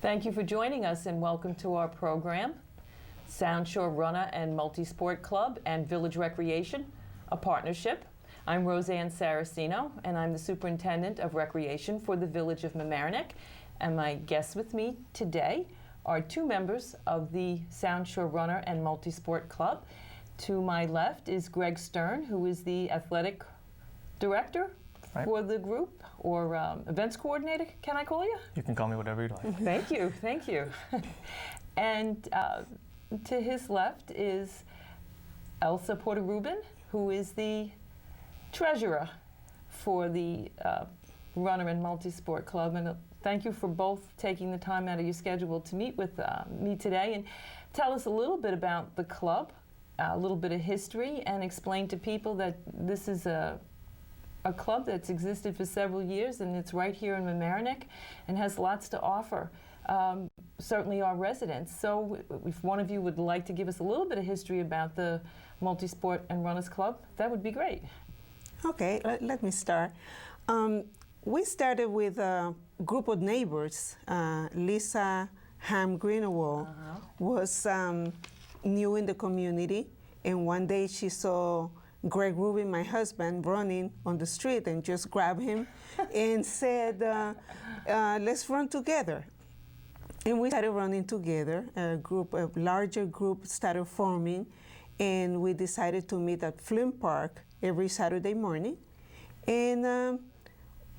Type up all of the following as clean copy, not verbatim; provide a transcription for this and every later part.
Thank you for joining us and welcome to our program. Sound Shore Runner and Multisport Club and Village Recreation, a partnership. I'm Rosanne Saracino, and I'm the Superintendent of Recreation for the Village of Mamaroneck. And my guests with me today are two members of the Sound Shore Runner and Multisport Club. To my left is Greg Stern, who is the athletic director for the group, or events coordinator, can I call you? You can call me whatever you'd like. Thank you, thank you. And to his left is Elsa Puerto Rubin, who is the treasurer for the Runner and Multisport Club. And thank you for both taking the time out of your schedule to meet with me today and tell us a little bit about the club, a little bit of history, and explain to people that this is a club that's existed for several years, and it's right here in Mamaroneck and has lots to offer, certainly our residents. So if one of you would like to give us a little bit of history about the Multisport and Runners Club, that would be great. Okay, let me start. We started with a group of neighbors. Lisa Ham Greenwald was new in the community, and one day she saw Greg Rubin, my husband, running on the street, and just grabbed him and said, let's run together. And we started running together. A larger group started forming, and we decided to meet at Flint Park every Saturday morning. And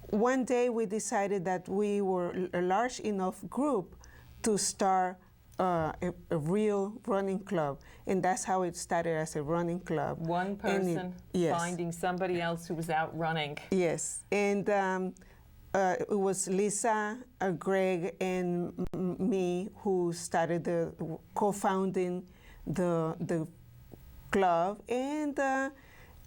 one day we decided that we were a large enough group to start a real running club, and that's how it started, as a running club. One person finding somebody else who was out running. Yes, and it was Lisa, Greg, and me who started co-founding the club, and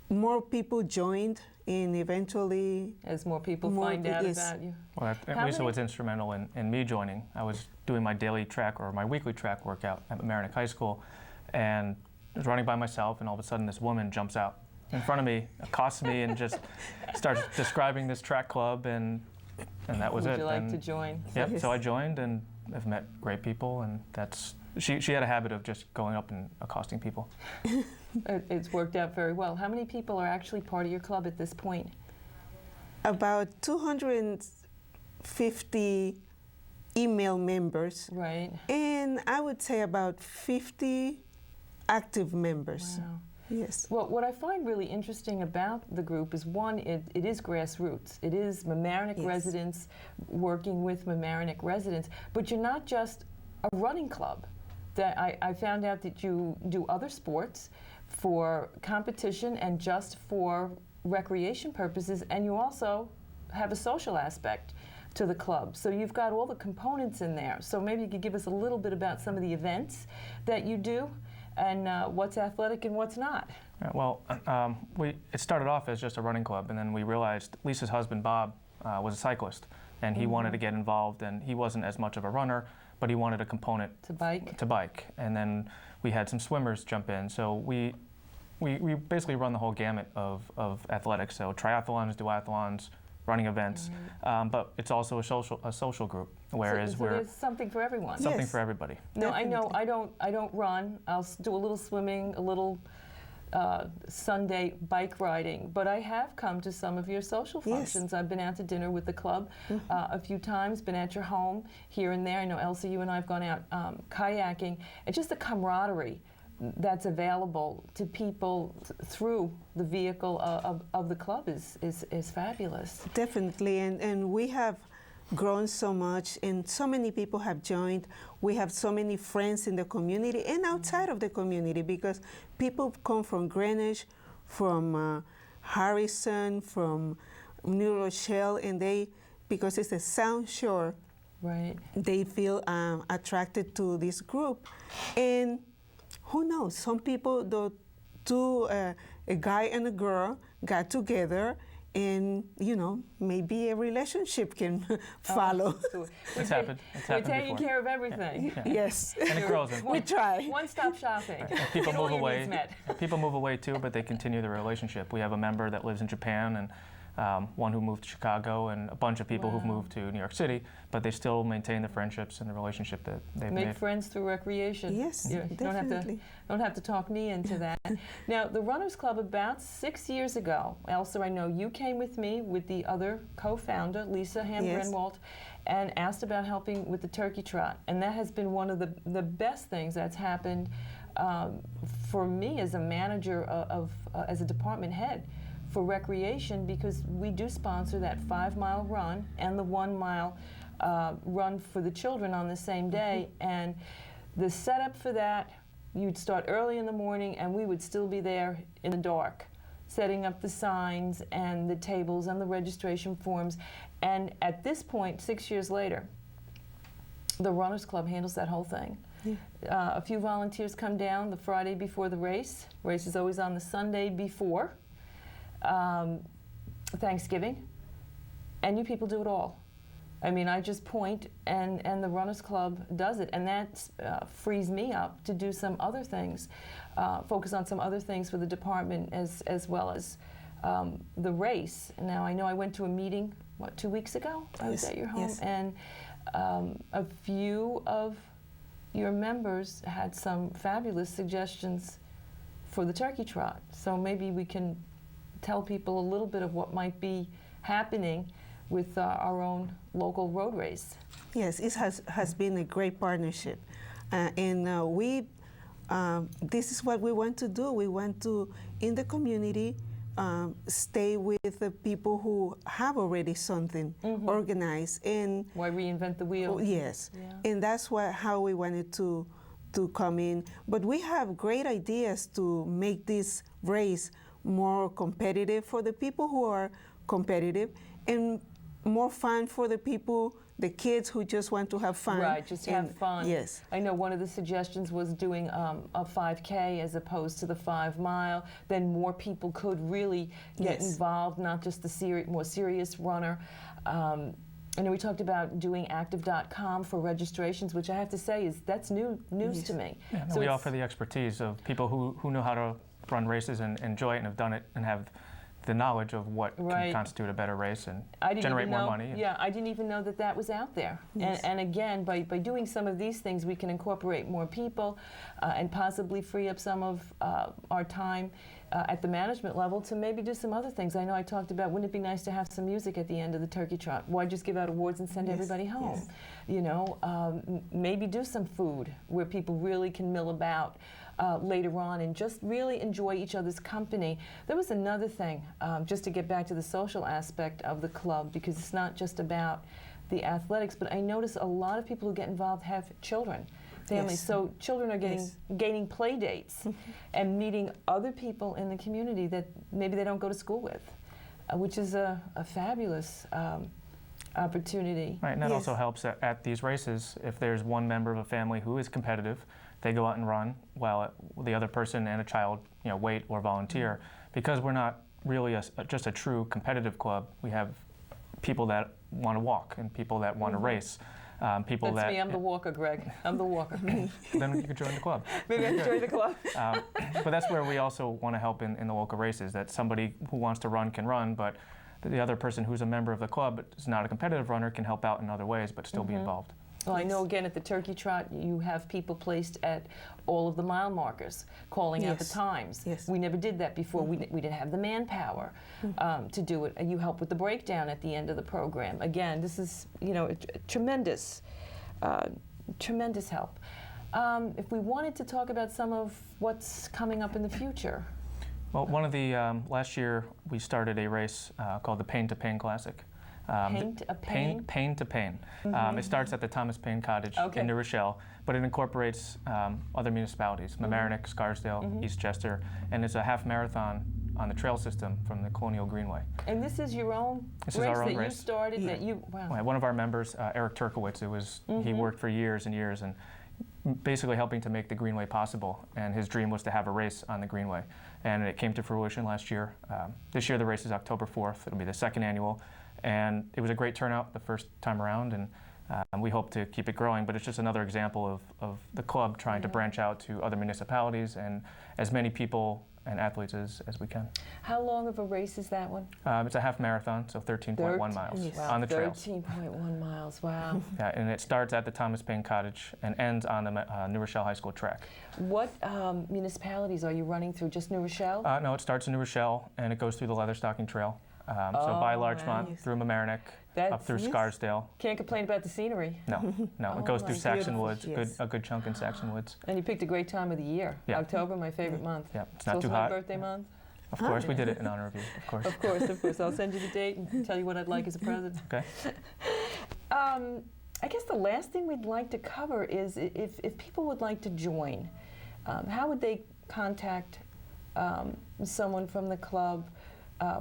more people joined, and eventually, as more people find out about you. Well, Lisa was instrumental in me joining. I was doing my daily track, or my weekly track workout at Mamaroneck High School, and I was running by myself, and all of a sudden this woman jumps out in front of me, accosts me, and just starts describing this track club, and that was it. Would you like to join? Yep, so I joined, and I've met great people, and she had a habit of just going up and accosting people. It's worked out very well. How many people are actually part of your club at this point? About 250 email members. Right. And I would say about 50 active members. Wow. Yes. Well, what I find really interesting about the group is, one, it is grassroots. It is Mamaroneck residents working with Mamaroneck residents, but you're not just a running club. That I found out that you do other sports for competition and just for recreation purposes, and you also have a social aspect to the club. So you've got all the components in there. So maybe you could give us a little bit about some of the events that you do, and what's athletic and what's not. Well, it started off as just a running club, and then we realized Lisa's husband, Bob, was a cyclist, and he wanted to get involved, and he wasn't as much of a runner, but he wanted a component to bike. And then we had some swimmers jump in. So we basically run the whole gamut of athletics. So triathlons, duathlons, running events, but it's also a social group. Whereas so there's something for everyone. Something for everybody. No, I know. I don't run. I'll do a little swimming, a little Sunday bike riding, but I have come to some of your social functions. I've been out to dinner with the club a few times, been at your home here and there. I know, Elsa, you and I have gone out kayaking, and just the camaraderie that's available to people through the vehicle of the club is fabulous. Definitely, and we have grown so much, and so many people have joined. We have so many friends in the community and outside of the community, because people come from Greenwich, from Harrison, from New Rochelle, and because it's a Sound Shore, they feel attracted to this group. And who knows, some people, a guy and a girl got together, and maybe a relationship can follow. It's happened. We're taking care of everything. Yes. And it grows. We try. One-stop shopping. And people move away. People move away too, but they continue the relationship. We have a member that lives in Japan, and one who moved to Chicago, and a bunch of people who've moved to New York City, but they still maintain the friendships and the relationship that they've made. Make friends through recreation. Yes, You definitely. don't have to talk me into that. Now, the Runners Club, about 6 years ago, Elsa, I know you came with me with the other co-founder, Lisa Ham-Grenwald, and asked about helping with the turkey trot. And that has been one of the best things that's happened for me as a manager as a department head for recreation, because we do sponsor that 5-mile run and the 1-mile run for the children on the same day. And the setup for that, you'd start early in the morning and we would still be there in the dark, setting up the signs and the tables and the registration forms. And at this point, 6 years later, the Runners Club handles that whole thing. A few volunteers come down the Friday before the race. Race is always on the Sunday before Thanksgiving, and you people do it all. I mean, I just point, and the Runners Club does it, and that frees me up to do some other things, focus on some other things for the department as well as the race. Now, I know I went to a meeting, 2 weeks ago? I was at your home, and a few of your members had some fabulous suggestions for the turkey trot. So maybe we can tell people a little bit of what might be happening with our own local road race. Yes, it has been a great partnership. This is what we want to do. We want to, in the community, stay with the people who have already something organized. And why reinvent the wheel? Yes, and that's how we wanted to come in. But we have great ideas to make this race more competitive for the people who are competitive, and more fun for the people, the kids who just want to have fun. Right, just have fun. Yes. I know one of the suggestions was doing a 5K as opposed to the 5-mile. Then more people could really get involved, not just the more serious runner. And then we talked about doing active.com for registrations, which I have to say that's news to me. Yeah, so we offer the expertise of people who know how to run races and enjoy it and have done it and have the knowledge of what can constitute a better race and generate more money. Yeah, I didn't even know that was out there. Yes. And again, by doing some of these things, we can incorporate more people and possibly free up some of our time at the management level to maybe do some other things. I know I talked about, wouldn't it be nice to have some music at the end of the turkey trot? Why just give out awards and send everybody home? You know, maybe do some food where people really can mill about later on and just really enjoy each other's company. There was another thing, just to get back to the social aspect of the club, because it's not just about the athletics, but I notice a lot of people who get involved have children, families. So children are gaining play dates and meeting other people in the community that maybe they don't go to school with, which is a fabulous opportunity. Right, and that also helps at these races. If there's one member of a family who is competitive, they go out and run while the other person and a child, wait or volunteer. Because we're not really just a true competitive club, we have people that want to walk and people that want to race. That's me. I'm the walker, Greg. I'm the walker. Then you could join the club. Maybe I can join the club. But that's where we also want to help in the local races, that somebody who wants to run can run, but the other person who's a member of the club but is not a competitive runner can help out in other ways but still be involved. Well, I know, again, at the turkey trot, you have people placed at all of the mile markers, calling out the times. We never did that before. We didn't have the manpower to do it. You help with the breakdown at the end of the program. Again, this is, tremendous, tremendous help. If we wanted to talk about some of what's coming up in the future. Well, one of the, last year, we started a race called the Pain to Pain Classic. Pain to Pain. It starts at the Thomas Paine Cottage in New Rochelle, but it incorporates other municipalities, Mamaroneck, Scarsdale, Eastchester, and it's a half marathon on the trail system from the Colonial Greenway. And this is your own race that you started? That you, One of our members, Eric Turkowitz, he worked for years and years and basically helping to make the Greenway possible, and his dream was to have a race on the Greenway. And it came to fruition last year. This year the race is October 4th. It'll be the second annual. And it was a great turnout the first time around, and we hope to keep it growing, but it's just another example of the club trying to branch out to other municipalities and as many people and athletes as we can. How long of a race is that one? It's a half marathon, so 13.1 miles Wow, on the trails. 13.1 miles, wow. Yeah, and it starts at the Thomas Paine Cottage and ends on the New Rochelle High School track. What municipalities are you running through? Just New Rochelle? No, it starts in New Rochelle and it goes through the Leatherstocking Trail. So by Larchmont, through Mamaroneck, up through Scarsdale. Can't complain about the scenery. No, no, it goes through Saxon Woods, a good chunk in Saxon Woods. And you picked a great time of the year. Yeah. October, my favorite month. Yeah, it's not so too it's hot. my birthday month? Of course, we did it in honor of you, of course. Of course, of course. I'll send you the date and tell you what I'd like as a present. Okay. I guess the last thing we'd like to cover is if people would like to join, how would they contact someone from the club?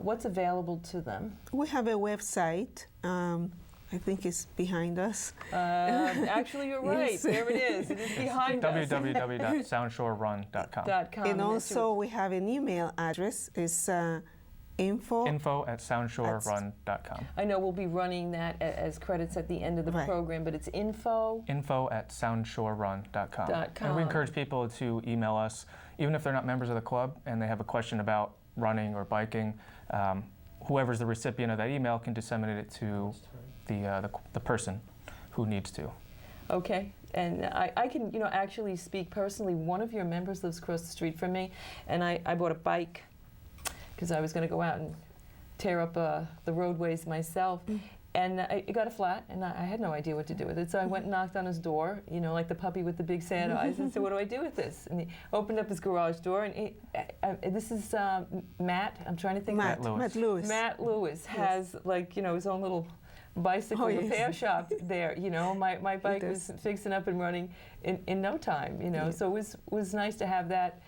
What's available to them? We have a website. I think it's behind us. Actually, you're right. Yes. There it is. It is behind us. www.soundshorerun.com. And also we have an email address. It's info@soundshorerun.com. I know we'll be running that as credits at the end of the program, but it's info@soundshorerun.com. And we encourage people to email us, even if they're not members of the club and they have a question about running or biking. Whoever's the recipient of that email can disseminate it to the person who needs to. Okay, and I can actually speak personally. One of your members lives across the street from me, and I bought a bike because I was going to go out and tear up the roadways myself. And it got a flat, and I had no idea what to do with it. So I went and knocked on his door, like the puppy with the big sad eyes, and said, "What do I do with this?" And he opened up his garage door, and this is Matt. I'm trying to think. Matt Lewis. Matt Lewis has his own little bicycle repair shop there. My bike was fixing up and running in no time. So it was nice to have that.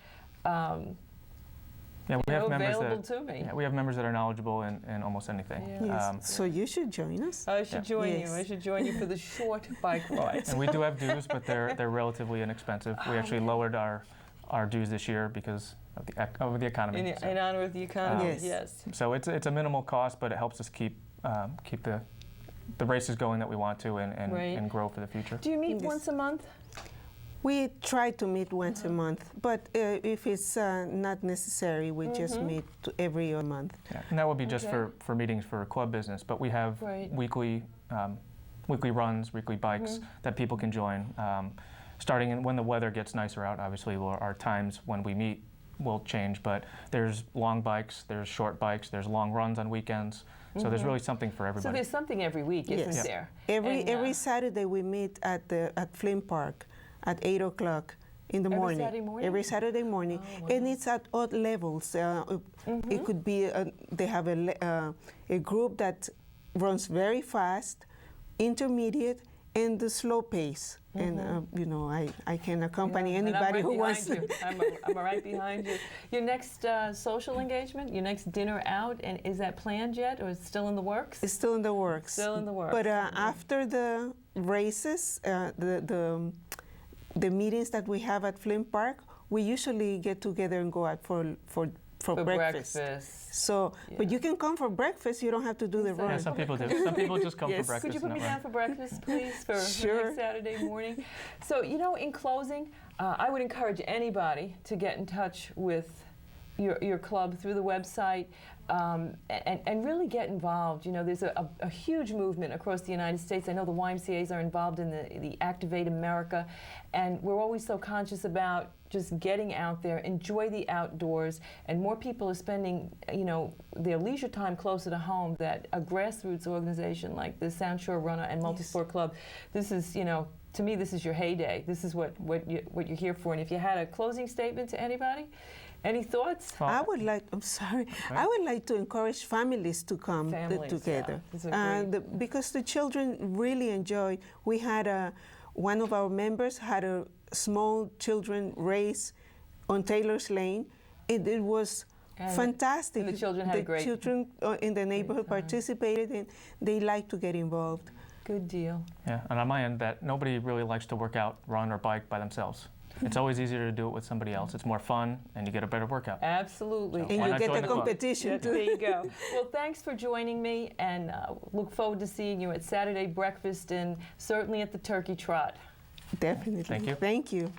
Yeah, we have members available to me. Yeah, we have members that are knowledgeable in almost anything. Yeah. So you should join us. I should join you. I should join you for the short bike rides. And we do have dues, but they're relatively inexpensive. We actually lowered our dues this year because of the economy. In honor of the economy, yes. So it's a minimal cost, but it helps us keep the races going that we want to and grow for the future. Do you meet once a month? We try to meet once a month, but if it's not necessary, we just meet every other month. Yeah, and that would be just for meetings for club business, but we have weekly runs, weekly bikes that people can join. Starting when the weather gets nicer out, obviously our times when we meet will change, but there's long bikes, there's short bikes, there's long runs on weekends. So there's really something for everybody. So there's something every week, isn't there? Every Saturday we meet at Flynn Park at 8 o'clock in the morning. Every Saturday morning. Oh, wow. And it's at odd levels. It could be, they have a group that runs very fast, intermediate, and the slow pace. And, I can accompany anybody who wants to. I'm right behind you. Your next social engagement, your next dinner out, and is that planned yet, or is it still in the works? It's still in the works. Still in the works. But after the races, the meetings that we have at Flynn Park, we usually get together and go out for breakfast. So, but you can come for breakfast. You don't have to do the run. Yeah, some people do. Some people just come for breakfast. Could you put me down for breakfast, please, for next Saturday morning? So, in closing, I would encourage anybody to get in touch with your club through the website. And really get involved. There's a huge movement across the United States. I know the YMCAs are involved in the Activate America, and we're always so conscious about just getting out there, enjoy the outdoors, and more people are spending, their leisure time closer to home. That a grassroots organization like the Sound Shore Runner and Multisport Club, this is, to me, this is your heyday. This is what you're here for. And if you had a closing statement to anybody. Any thoughts? I would like to encourage families to come together. Because the children really enjoy. We had one of our members had a small children race on Taylor's Lane. It was fantastic. And the children had a great time. The children in the neighborhood participated, and they like to get involved. Good deal. Yeah, and on my end, that nobody really likes to work out, run, or bike by themselves. It's always easier to do it with somebody else. It's more fun, and you get a better workout. Absolutely. So and you get the competition, too. There you go. Well, thanks for joining me, and look forward to seeing you at Saturday breakfast and certainly at the Turkey Trot. Definitely. Thank you. Thank you.